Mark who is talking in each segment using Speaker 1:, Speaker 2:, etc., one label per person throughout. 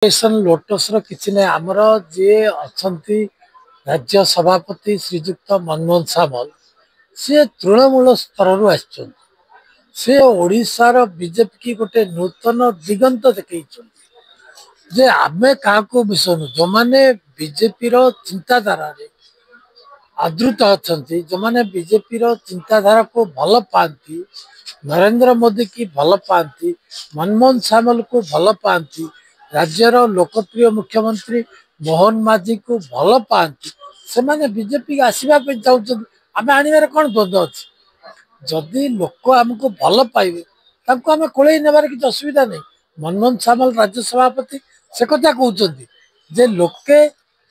Speaker 1: Lotus किसी ना आमर जी अच्छा राज्य सभापति श्रीजुक्त मनमोहन सामल सी तृणमूल स्तर सी ओडार बीजेपी की गोटे नूतन दिगंत देखई जे आमे क्या मिसनु जो मैंने बीजेपी चिंताधारा आदृत अच्छा जो मैंने बीजेपी चिंताधारा को भल पाती नरेंद्र मोदी की भल पाती मनमोहन सामल को भल पाती राज्यर लोकप्रिय मुख्यमंत्री मोहन माझी को भल पाती से माने बीजेपी आसवाई चाहते आम आने कौन द्वंद अच्छी जदि लोक आमको भल पाइबे आम कोड़े नेबार किसी असुविधा नहीं। मनमोहन सामल राज्य सभापति से कथा कहते जे लोके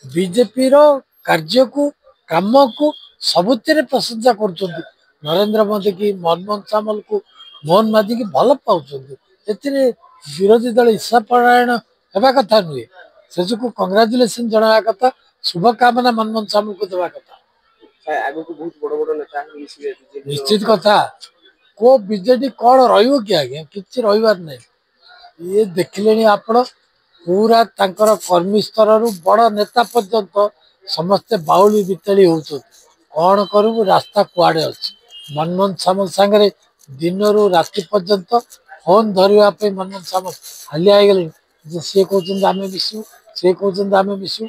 Speaker 1: बीजेपी कार्य को काम को सबुतिर प्रशंसा कर नरेंद्र मोदी की मनमोहन सामल को मोहन माझी की भल पाँच विरोधी दल ईर्षापरायण होगा कथा नुहे से जो कंग्राचुलेसन जनावा कथा शुभकामना मनमोहन सामल को देवा कथा निश्चित कथा को बीजेडी कौन कि आज्ञा कि रही नहीं ये देखिले आपण पूरा तांकर कर्मी स्तर रु बड़ नेता पर्यंत समस्ते बाउली बितली हो कौन करू रास्ता कुआड़े अच्छे मनमोहन सामल सांगे दिन रु राति पर्यंत फोन धरने मनमोहन सामल हालिया गले सी कहते आम मिसू सी कहते आम मिसू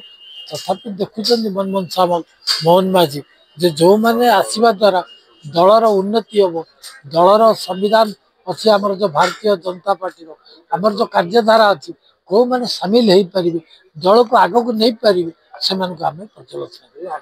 Speaker 1: तथापि देखुं मनमोहन सामल मोहन माझी जे जो मैंने आसवा द्वारा दलर उन्नति हम दलर संविधान अच्छी आमर जो भारतीय जनता पार्टी आमर जो कार्यधारा अच्छी कौ मैंने सामिल हो पारे दल को आग को नहीं पारे से आम पर्यालोचना।